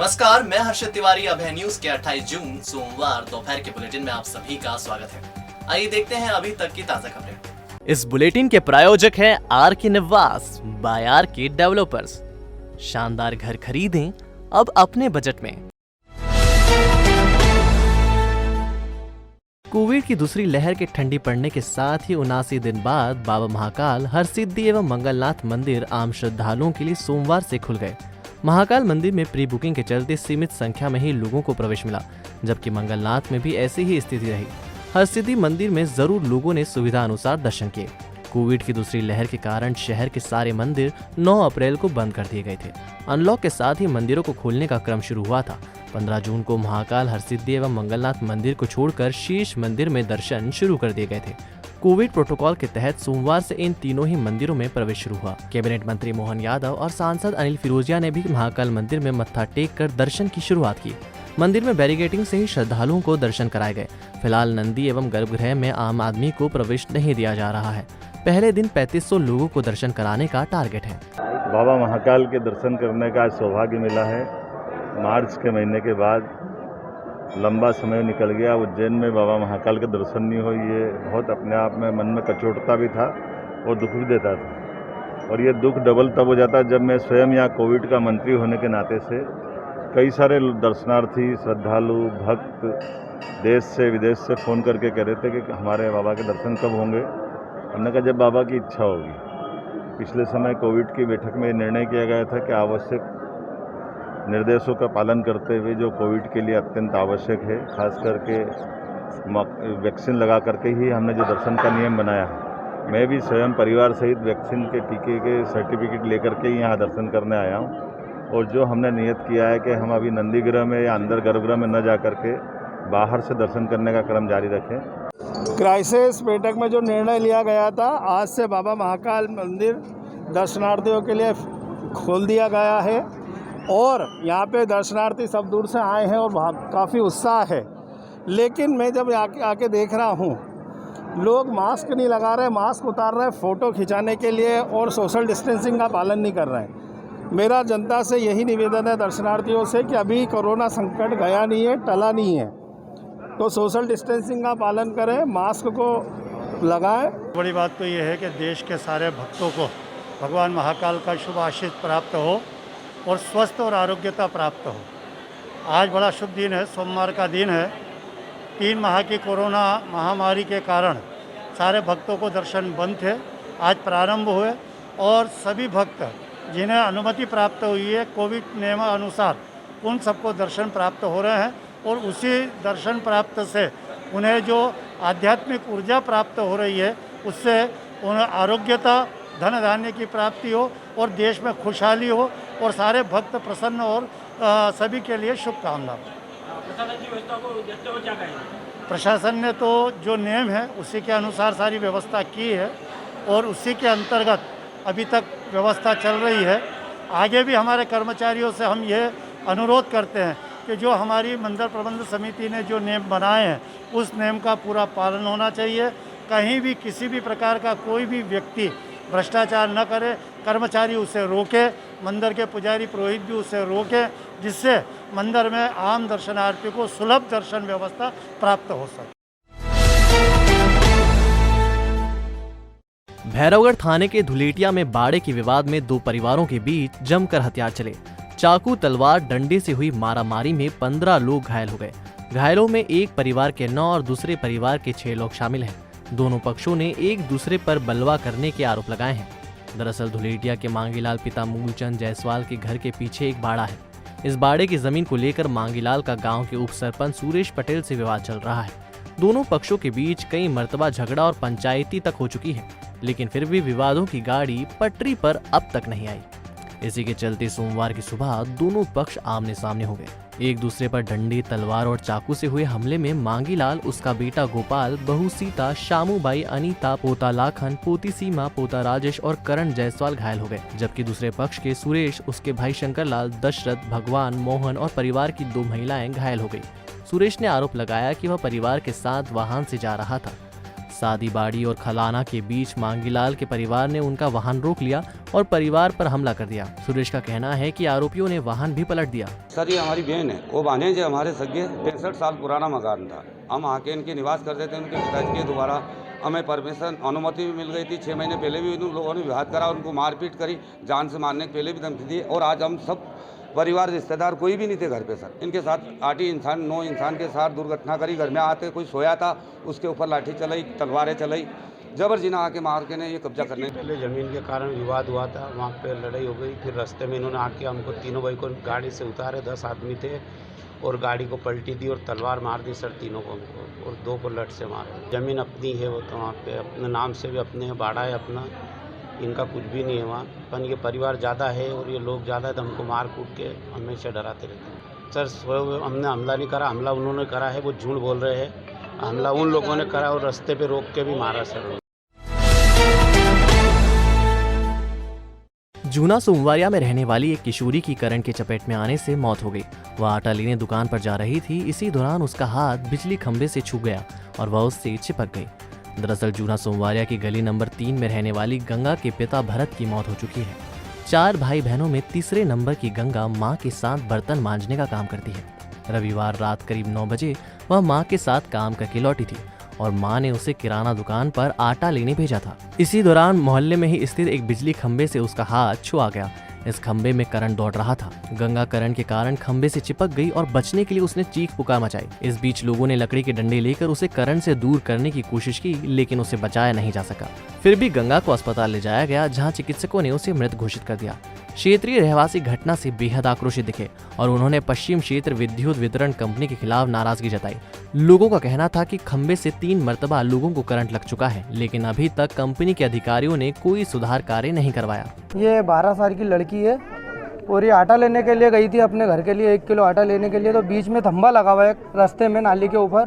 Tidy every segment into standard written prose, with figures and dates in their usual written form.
नमस्कार, मैं हर्षित तिवारी। अब है न्यूज के 28 जून सोमवार दोपहर के बुलेटिन में आप सभी का स्वागत है। आइए देखते हैं अभी तक की ताजा खबरें। इस बुलेटिन के प्रायोजक हैं आर के निवास बाय आर के डेवलपर्स। शानदार घर खरीदें अब अपने बजट में। कोविड की दूसरी लहर के ठंडी पड़ने के साथ ही 79 दिन बाद बाबा महाकाल हरसिद्धि एवं मंगलनाथ मंदिर आम श्रद्धालुओं के लिए सोमवार से खुल गए। महाकाल मंदिर में प्री बुकिंग के चलते सीमित संख्या में ही लोगों को प्रवेश मिला, जबकि मंगलनाथ में भी ऐसी ही स्थिति रही। हरसिद्धि मंदिर में जरूर लोगों ने सुविधा अनुसार दर्शन किए। कोविड की दूसरी लहर के कारण शहर के सारे मंदिर 9 अप्रैल को बंद कर दिए गए थे। अनलॉक के साथ ही मंदिरों को खोलने का क्रम शुरू हुआ था। 15 जून को महाकाल हरसिद्धि एवं मंगलनाथ मंदिर को छोड़कर शेष मंदिर में दर्शन शुरू कर दिए गए थे। कोविड प्रोटोकॉल के तहत सोमवार से इन तीनों ही मंदिरों में प्रवेश शुरू हुआ। कैबिनेट मंत्री मोहन यादव और सांसद अनिल फिरोजिया ने भी महाकाल मंदिर में मत्था टेक कर दर्शन की शुरुआत की। मंदिर में बैरिकेडिंग से ही श्रद्धालुओं को दर्शन कराए गए। फिलहाल नंदी एवं गर्भगृह में आम आदमी को प्रवेश नहीं दिया जा रहा है। पहले दिन 3500 लोगों को दर्शन कराने का टारगेट है। बाबा महाकाल के दर्शन करने का सौभाग्य मिला है। मार्च के महीने के बाद लंबा समय निकल गया। उज्जैन में बाबा महाकाल के दर्शन नहीं हुए, ये बहुत अपने आप में मन में कचोटता भी था और दुख भी देता था। और ये दुख डबल तब हो जाता जब मैं स्वयं यहाँ कोविड का मंत्री होने के नाते से कई सारे दर्शनार्थी, श्रद्धालु, भक्त देश से विदेश से फ़ोन करके कह रहे थे कि हमारे बाबा के दर्शन कब होंगे। हमने कहा जब बाबा की इच्छा होगी। पिछले समय कोविड की बैठक में निर्णय किया गया था कि आवश्यक निर्देशों का पालन करते हुए जो कोविड के लिए अत्यंत आवश्यक है, खास करके वैक्सीन लगा करके ही हमने जो दर्शन का नियम बनाया है। मैं भी स्वयं परिवार सहित वैक्सीन के टीके के सर्टिफिकेट लेकर के ही यहाँ दर्शन करने आया हूँ। और जो हमने नियत किया है कि हम अभी नंदीगृह में या अंदर गर्भगृह में न जा करके बाहर से दर्शन करने का क्रम जारी रखें। क्राइसिस बैठक में जो निर्णय लिया गया था, आज से बाबा महाकाल मंदिर दर्शनार्थियों के लिए खोल दिया गया है और यहाँ पे दर्शनार्थी सब दूर से आए हैं और काफ़ी उत्साह है। लेकिन मैं जब आके देख रहा हूँ, लोग मास्क नहीं लगा रहे, मास्क उतार रहे फ़ोटो खिंचाने के लिए और सोशल डिस्टेंसिंग का पालन नहीं कर रहे हैं। मेरा जनता से यही निवेदन है, दर्शनार्थियों से, कि अभी कोरोना संकट गया नहीं है, टला नहीं है, तो सोशल डिस्टेंसिंग का पालन करें, मास्क को लगाएं। बड़ी बात तो ये है कि देश के सारे भक्तों को भगवान महाकाल का शुभ आशीष प्राप्त हो और स्वस्थ और आरोग्यता प्राप्त हो। आज बड़ा शुभ दिन है, सोमवार का दिन है। 3 माह की कोरोना महामारी के कारण सारे भक्तों को दर्शन बंद थे, आज प्रारंभ हुए और सभी भक्त जिन्हें अनुमति प्राप्त हुई है कोविड नियमानुसार, उन सबको दर्शन प्राप्त हो रहे हैं। और उसी दर्शन प्राप्त से उन्हें जो आध्यात्मिक ऊर्जा प्राप्त हो रही है, उससे उन्हें आरोग्यता, धन धान्य की प्राप्ति हो और देश में खुशहाली हो और सारे भक्त प्रसन्न और सभी के लिए शुभकामना। प्रशासन ने तो जो नियम है उसी के अनुसार सारी व्यवस्था की है और उसी के अंतर्गत अभी तक व्यवस्था चल रही है। आगे भी हमारे कर्मचारियों से हम ये अनुरोध करते हैं कि जो हमारी मंदिर प्रबंध समिति ने जो नियम बनाए हैं, उस नियम का पूरा पालन होना चाहिए। कहीं भी किसी भी प्रकार का कोई भी व्यक्ति भ्रष्टाचार न करे, कर्मचारी उसे रोके, मंदिर के पुजारी पुरोहित भी उसे रोके, जिससे मंदिर में आम दर्शनार्थी को सुलभ दर्शन व्यवस्था प्राप्त हो सके। भैरवगढ़ थाने के धुलेटिया में बाड़े के विवाद में 2 परिवारों के बीच जमकर हथियार चले। चाकू, तलवार, डंडे से हुई मारामारी में 15 लोग घायल हो गए। घायलों में एक परिवार के 9 और दूसरे परिवार के 6 लोग शामिल हैं। दोनों पक्षों ने एक दूसरे पर बलवा करने के आरोप लगाए हैं। दरअसल धुलेटिया के मांगीलाल पिता मूलचंद जायसवाल के घर के पीछे एक बाड़ा है। इस बाड़े की जमीन को लेकर मांगीलाल का गांव के उप सरपंच सुरेश पटेल से विवाद चल रहा है। दोनों पक्षों के बीच कई मर्तबा झगड़ा और पंचायती तक हो चुकी है, लेकिन फिर भी विवादों की गाड़ी पटरी पर अब तक नहीं आई। इसी के चलते सोमवार की सुबह दोनों पक्ष आमने सामने हो गए। एक दूसरे पर डंडे, तलवार और चाकू से हुए हमले में मांगीलाल, उसका बेटा गोपाल, बहू सीता, शामूबाई, अनीता, पोता लाखन, पोती सीमा, पोता राजेश और करण जायसवाल घायल हो गए। जबकि दूसरे पक्ष के सुरेश, उसके भाई शंकरलाल, दशरथ, भगवान, मोहन और परिवार की 2 महिलाएं घायल हो गई। सुरेश ने आरोप लगाया कि वह परिवार के साथ वाहन से जा रहा था। सादी बाड़ी और खलाना के बीच मांगीलाल के परिवार ने उनका वाहन रोक लिया और परिवार पर हमला कर दिया। सुरेश का कहना है कि आरोपियों ने वाहन भी पलट दिया। सर, ये हमारी बहन है, वो भानेज है हमारे सगे। 65 साल पुराना मकान था, हम आके इनके निवास करते थे। उनके पिताजी के दोबारा हमें परमिशन अनुमति भी मिल गई थी। 6 महीने पहले भी उन लोगों ने विवाद करा, उनको मारपीट करी, जान से मारने के पहले भी धमकी दी। और आज हम सब परिवार रिश्तेदार कोई भी नहीं थे घर पे सर। इनके साथ 8 इंसान 9 इंसान के साथ दुर्घटना करी। घर में आते कोई सोया था, उसके ऊपर लाठी चलाई, तलवारें चलाई, जबरदस्ती आके मार के ने ये कब्जा करने। पहले ज़मीन के कारण विवाद हुआ था, वहाँ पे लड़ाई हो गई। फिर रास्ते में इन्होंने आके हमको तीनों भाई को गाड़ी से उतारे, 10 आदमी थे, और गाड़ी को पलटी दी और तलवार मार दी सर तीनों को हमको, और 2 को लट से मारे। ज़मीन अपनी है, वो तो वहाँ पे अपने नाम से भी अपने बाड़ा है अपना, इनका कुछ भी नहीं है वहाँ। पर ये परिवार ज़्यादा है और ये लोग ज़्यादा है, तो हमको मार कूट के हमेशा डराते रहते हैं सर। सोए हमने हमला नहीं करा, हमला उन्होंने करा है, वो झूठ बोल रहे हैं। हमला उन लोगों ने करा और रास्ते पे रोक के भी मारा सर। जूना सोमवारिया में रहने वाली एक किशोरी की करंट की चपेट में आने से मौत हो गई। वह आटा लेने दुकान पर जा रही थी। इसी दौरान उसका हाथ बिजली खंभे से छू गया और वह उससे चिपक गई। दरअसल जूना सोमवारिया की गली नंबर 3 में रहने वाली गंगा के पिता भरत की मौत हो चुकी है। 4 भाई बहनों में तीसरे नंबर की गंगा मां के साथ बर्तन मांजने का काम करती है। रविवार रात करीब 9 बजे वह मां के साथ काम करके लौटी थी और मां ने उसे किराना दुकान पर आटा लेने भेजा था। इसी दौरान मोहल्ले में ही स्थित एक बिजली खंभे से उसका हाथ छुआ गया। इस खंभे में करंट दौड़ रहा था। गंगा करंट के कारण खंभे से चिपक गई और बचने के लिए उसने चीख पुकार मचाई। इस बीच लोगों ने लकड़ी के डंडे लेकर उसे करंट से दूर करने की कोशिश की, लेकिन उसे बचाया नहीं जा सका। फिर भी गंगा को अस्पताल ले जाया गया, जहां चिकित्सकों ने उसे मृत घोषित कर दिया। क्षेत्रीय रहवासी घटना से बेहद आक्रोशित दिखे और उन्होंने पश्चिम क्षेत्र विद्युत वितरण कंपनी के खिलाफ नाराजगी जताई। लोगों का कहना था कि खंभे से 3 मरतबा लोगों को करंट लग चुका है, लेकिन अभी तक कंपनी के अधिकारियों ने कोई सुधार कार्य नहीं करवाया। ये 12 साल की लड़की है और ये आटा लेने के लिए गई थी अपने घर के लिए, 1 किलो आटा लेने के लिए। तो बीच में थंबा लगा हुआ है रास्ते में, नाली के ऊपर।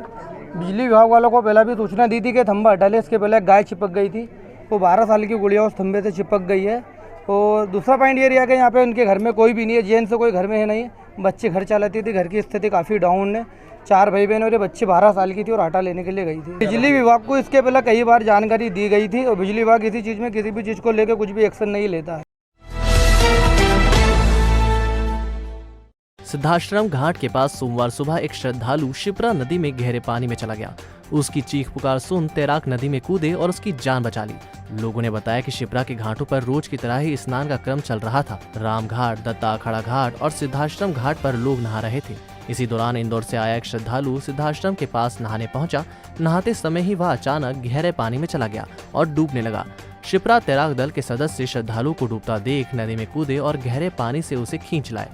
बिजली विभाग वालों को पहला भी सूचना दी थी कि थंबा हटा ले। इसके पहले गाय चिपक गई थी, वो 12 साल की गुड़िया उस थंबे से चिपक गई है। और दूसरा पॉइंट ये रहा कि यहाँ पे उनके घर में कोई भी नहीं है, जेंट्स से कोई घर में है नहीं। बच्चे घर चलाती थी, घर की स्थिति काफ़ी डाउन है। 4 भाई बहन और ये बच्चे 12 साल की थी और आटा लेने के लिए गई थी। बिजली विभाग को इसके पहले कई बार जानकारी दी गई थी और बिजली विभाग इसी चीज़ में किसी भी चीज़ को लेकर कुछ भी एक्शन नहीं लेता है। सिद्धाश्रम घाट के पास सोमवार सुबह एक श्रद्धालु शिप्रा नदी में गहरे पानी में चला गया। उसकी चीख पुकार सुन तैराक नदी में कूदे और उसकी जान बचा ली। लोगों ने बताया कि शिप्रा के घाटों पर रोज की तरह ही स्नान का क्रम चल रहा था। राम घाट, दत्ता अखाड़ा घाट और सिद्धाश्रम घाट पर लोग नहा रहे थे। इसी दौरान इंदौर से आया एक श्रद्धालु सिद्धाश्रम के पास नहाने पहुंचा। नहाते समय ही वह अचानक गहरे पानी में चला गया और डूबने लगा। शिप्रा तैराक दल के सदस्य श्रद्धालु को डूबता देख नदी में कूदे और गहरे पानी से उसे खींच लाए।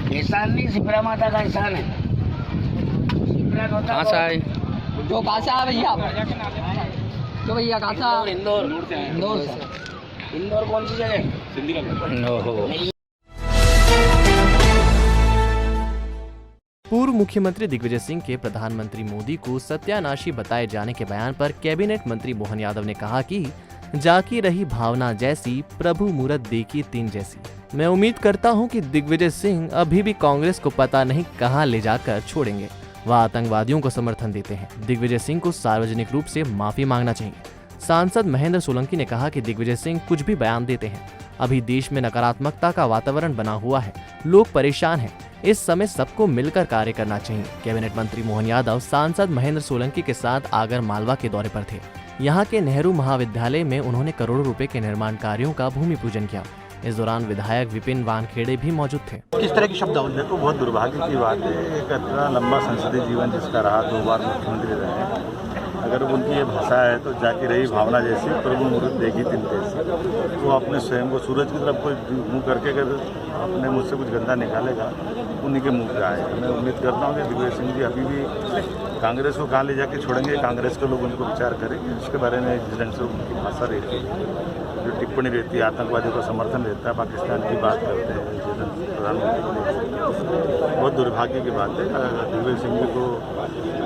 एहसान नहीं, शिप्रा माता का एहसान है। कहाँ से आए? जो कहाँ से आए भैया? जो भैया कहाँ से आए? इंदौर। इंदौर से। इंदौर कौन सी जगह? सिंधी। पूर्व मुख्यमंत्री दिग्विजय सिंह के प्रधानमंत्री मोदी को सत्यानाशी बताए जाने के बयान पर कैबिनेट मंत्री मोहन यादव ने कहा कि जाकी रही भावना जैसी, प्रभु मूरत देखी तीन जैसी। मैं उम्मीद करता हूं कि दिग्विजय सिंह अभी भी कांग्रेस को पता नहीं कहां ले जाकर छोड़ेंगे। वह आतंकवादियों को समर्थन देते हैं। दिग्विजय सिंह को सार्वजनिक रूप से माफी मांगना चाहिए। सांसद महेंद्र सोलंकी ने कहा कि दिग्विजय सिंह कुछ भी बयान देते हैं। अभी देश में नकारात्मकता का वातावरण बना हुआ है, लोग परेशान हैं। इस समय सबको मिलकर कार्य करना चाहिए। कैबिनेट मंत्री मोहन यादव सांसद महेंद्र सोलंकी के साथ आगर मालवा के दौरे पर थे। यहाँ के नेहरू महाविद्यालय में उन्होंने करोड़ों रुपए के निर्माण कार्यों का भूमि पूजन किया। इस दौरान विधायक विपिन वानखेड़े भी मौजूद थे। किस तरह की शब्दावली? देखो, बहुत दुर्भाग्य की बात है, एक इतना लंबा संसदीय जीवन जिसका रहा, 2 बार मुख्यमंत्री रहे, अगर उनकी ये भाषा है तो जाकी रही भावना जैसी, प्रभु मूरत देखी तीन जैसी। वो अपने स्वयं को सूरज की तरफ कोई मुँह करके अगर अपने मुझसे कुछ गंदा निकालेगा, उन्हीं के मुँह पे आएगा। मैं उम्मीद करता हूँ कि दिग्विजय सिंह जी अभी भी कांग्रेस को कहाँ ले जाके छोड़ेंगे, कांग्रेस के लोग उनको विचार करेंगे। इसके बारे में जिस ढंग से उनकी भाषा रहती है जो टिप्पणी रहती है आतंकवादियों का समर्थन रहता है, पाकिस्तान की बात करते हैं प्रधानमंत्री, बहुत दुर्भाग्य की बात है। दिग्विजय सिंह जी को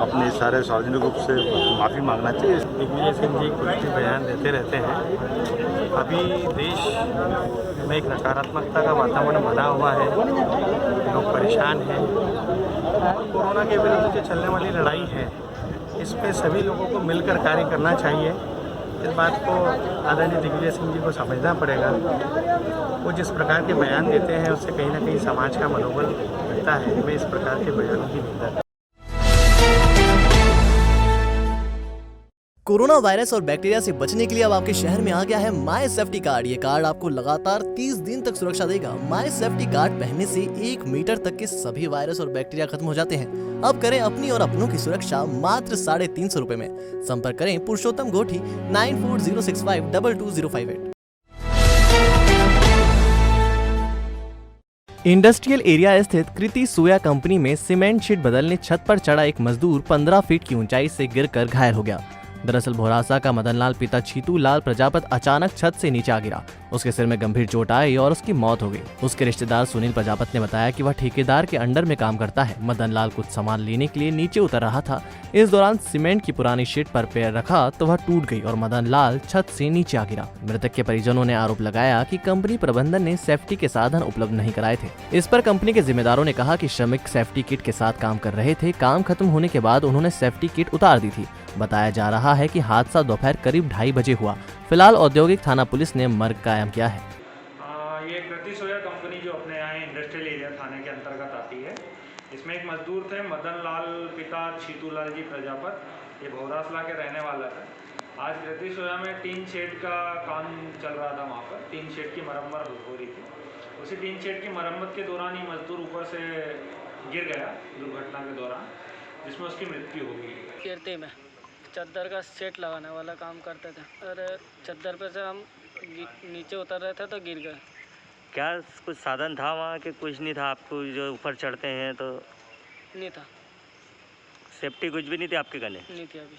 अपने सारे सार्वजनिक रूप से माफ़ी मांगना चाहिए। दिग्विजय सिंह जी कुछ भी बयान देते रहते हैं। अभी देश में एक नकारात्मकता का वातावरण बना हुआ है, लोग परेशान हैं। कोरोना के विरुद्ध जो चलने वाली लड़ाई है, इस पे सभी लोगों को मिलकर कार्य करना चाहिए। इस बात को आदरणीय दिग्विजय सिंह जी को समझना पड़ेगा। वो जिस प्रकार के बयान देते हैं उससे कहीं ना कहीं समाज का मनोबल मिलता है। मैं इस प्रकार के बयानों की निंदा करता हूं। कोरोना वायरस और बैक्टीरिया से बचने के लिए अब आपके शहर में आ गया है माई सेफ्टी कार्ड। ये कार्ड आपको लगातार 30 दिन तक सुरक्षा देगा। माई सेफ्टी कार्ड पहनने से 1 मीटर तक के सभी वायरस और बैक्टीरिया खत्म हो जाते हैं। अब करें अपनी और अपनों की सुरक्षा मात्र 350 रुपए में। संपर्क करें पुरुषोत्तम गोठी 9406522058। इंडस्ट्रियल एरिया स्थित कृति सोया कंपनी में सीमेंट शीट बदलने छत पर चढ़ा एक मजदूर 15 फीट की ऊंचाई से गिरकर घायल हो गया। दरअसल भोरासा का मदनलाल पिता छीतू लाल प्रजापत अचानक छत से नीचे आ गिरा। उसके सिर में गंभीर चोट आई और उसकी मौत हो गई। उसके रिश्तेदार सुनील प्रजापत ने बताया कि वह ठेकेदार के अंडर में काम करता है। मदनलाल कुछ सामान लेने के लिए नीचे उतर रहा था। इस दौरान सीमेंट की पुरानी शीट पर पैर रखा तो वह टूट गई और मदनलाल छत से नीचे आ गिरा। मृतक के परिजनों ने आरोप लगाया कि कंपनी प्रबंधन ने सेफ्टी के साधन उपलब्ध नहीं कराए थे। इस पर कंपनी के जिम्मेदारों ने कहा कि श्रमिक सेफ्टी किट के साथ काम कर रहे थे। काम खत्म होने के बाद उन्होंने सेफ्टी किट उतार दी थी। बताया जा रहा है कि हादसा दोपहर करीब 2:30 बजे हुआ। फिलहाल औद्योगिक थाना पुलिस ने मर्ग कायम किया है। ये कृति सोया कंपनी जो अपने यहाँ इंडस्ट्रियल एरिया थाने के अंतर्गत आती है, इसमें एक मजदूर थे मदन लाल पिता छीतू लाल जी प्रजापत। ये भौरासला के रहने वाला था। आज कृति सोया में टीन शेड का काम चल रहा था। वहाँ पर टीन शेड की मरम्मत हो रही थी। उसी टीन शेड की मरम्मत के दौरान ही मजदूर ऊपर से गिर गया दुर्घटना के दौरान, जिसमें उसकी मृत्यु हो गई। कीर्ति में चद्दर का सेट लगाने वाला काम करते थे। अरे चद्दर पे से हम नीचे उतर रहे थे तो गिर गए। क्या कुछ साधन था वहाँ के? कुछ नहीं था आपको जो ऊपर चढ़ते हैं तो? नहीं था। सेफ्टी कुछ भी नहीं थी आपके गले? नहीं थी अभी।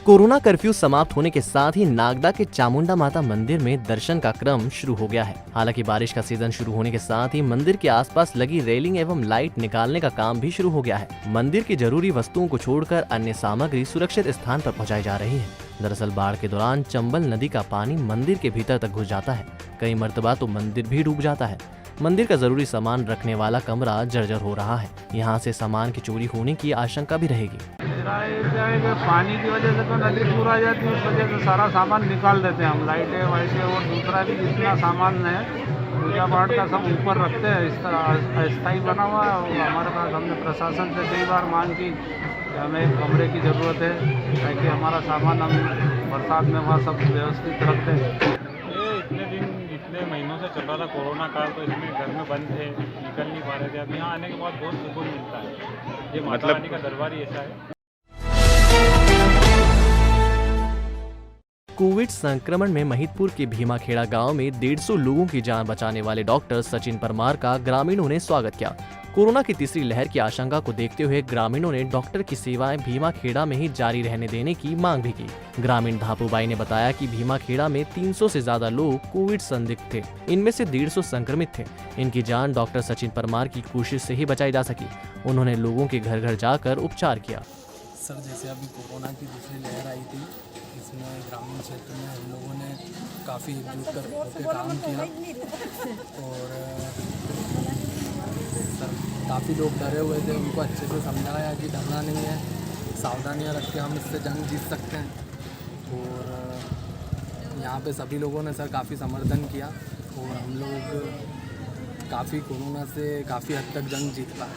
कोरोना कर्फ्यू समाप्त होने के साथ ही नागदा के चामुंडा माता मंदिर में दर्शन का क्रम शुरू हो गया है। हालांकि बारिश का सीजन शुरू होने के साथ ही मंदिर के आसपास लगी रेलिंग एवं लाइट निकालने का काम भी शुरू हो गया है। मंदिर की जरूरी वस्तुओं को छोड़कर अन्य सामग्री सुरक्षित स्थान पर पहुंचाई जा रही है। दरअसल बाढ़ के दौरान चंबल नदी का पानी मंदिर के भीतर तक घुस जाता है। कई मर्तबा तो मंदिर भी डूब जाता है। मंदिर का जरूरी सामान रखने वाला कमरा जर्जर हो रहा है। यहाँ से सामान की चोरी होने की आशंका भी रहेगी। पानी की वजह से तो नदी दूर आ जाती है, उस वजह से सारा सामान निकाल देते हैं हम। लाइटें वाइटें और दूसरा भी जितना सामान है पूजा पाठ का सब ऊपर रखते हैं। इस तरह अस्थायी बना हुआ है। और हमारे पास हमने प्रशासन से कई बार मांग की कि हमें एक कमरे की ज़रूरत है ताकि हमारा सामान हम बरसात में वहाँ सब व्यवस्थित रख दें। इतने महीनों से चल रहा था कोरोना काल, तो इसमें घर में बंद थे, निकल नहीं पा रहे थे। अब यहाँ आने के बाद बहुत सुकून मिलता है। ये माता रानी का दरबार ही ऐसा है। कोविड संक्रमण में महिदपुर के भीमाखेड़ा गांव में 150 लोगों की जान बचाने वाले डॉक्टर सचिन परमार का ग्रामीणों ने स्वागत किया। कोरोना की तीसरी लहर की आशंका को देखते हुए ग्रामीणों ने डॉक्टर की सेवाएं भीमाखेड़ा में ही जारी रहने देने की मांग भी की। ग्रामीण धापूबाई ने बताया कि भीमाखेड़ा में 300 से ज्यादा लोग कोविड संदिग्ध थे। इनमें से 150 संक्रमित थे। इनकी जान डॉक्टर सचिन परमार की कोशिश से ही बचाई जा सकी। उन्होंने लोगों के घर घर जाकर उपचार किया। सर, जैसे अभी कोरोना की दूसरी लहर आई थी, इसमें ग्रामीण क्षेत्र में हम लोगों ने काफ़ी एकजुट होकर काम किया और सर काफ़ी लोग डरे हुए थे। उनको अच्छे से समझाया कि डरना नहीं है, सावधानियां रख के हम इससे जंग जीत सकते हैं। और यहाँ पे सभी लोगों ने सर काफ़ी समर्थन किया और हम लोग काफ़ी कोरोना से काफ़ी हद तक जंग जीत पाए।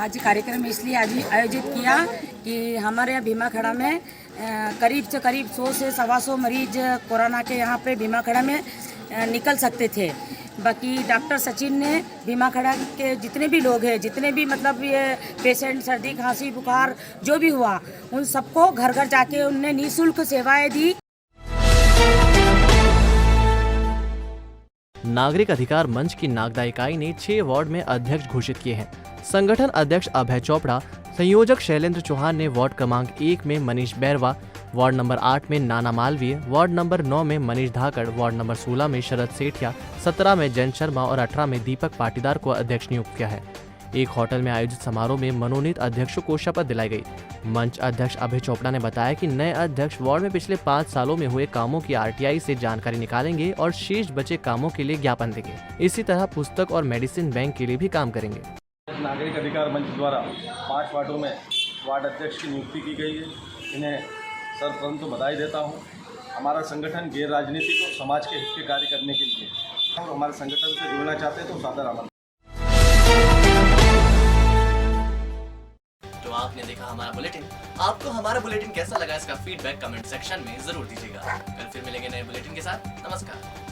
आज कार्यक्रम इसलिए आयोजित किया कि हमारे यहाँ भीमाखेड़ा में करीब से करीब 100 से 125 मरीज कोरोना के यहाँ पे भीमाखेड़ा में निकल सकते थे। बाकी डॉक्टर सचिन ने भीमाखेड़ा के जितने भी लोग हैं, जितने भी मतलब ये पेशेंट सर्दी खांसी बुखार जो भी हुआ, उन सबको घर घर जाके उनने निःशुल्क सेवाएं दी। नागरिक अधिकार मंच की नागदा इकाई ने 6 वार्ड में अध्यक्ष घोषित किए हैं। संगठन अध्यक्ष अभय चोपड़ा संयोजक शैलेंद्र चौहान ने वार्ड क्रमांक 1 में मनीष बैरवा, वार्ड नंबर 8 में नाना मालवीय, वार्ड नंबर 9 में मनीष धाकड़, वार्ड नंबर 16 में शरद सेठिया, 17 में जयंत शर्मा और 18 में दीपक पाटीदार को अध्यक्ष नियुक्त किया है। एक होटल में आयोजित समारोह में मनोनीत अध्यक्षों को शपथ दिलाई गई। मंच अध्यक्ष अभय चोपड़ा ने बताया कि नए अध्यक्ष वार्ड में पिछले 5 सालों में हुए कामों की RTI से जानकारी निकालेंगे और शेष बचे कामों के लिए ज्ञापन देंगे। इसी तरह पुस्तक और मेडिसिन बैंक के लिए भी काम करेंगे। नागरिक अधिकार मंच द्वारा 5 वार्डों में वार्ड अध्यक्ष की नियुक्ति की गई है। इन्हें सर्वप्रथम तो बधाई देता हूँ। हमारा संगठन गैर राजनीतिक और समाज के हित के कार्य करने के लिए और हमारे संगठन से जुड़ना चाहते हैं तो सादर आमंत्रण। तो आपने देखा हमारा बुलेटिन। आपको हमारा बुलेटिन कैसा लगा, इसका फीडबैक कमेंट सेक्शन में जरूर दीजिएगा। कल फिर मिलेंगे नए बुलेटिन के साथ। नमस्कार।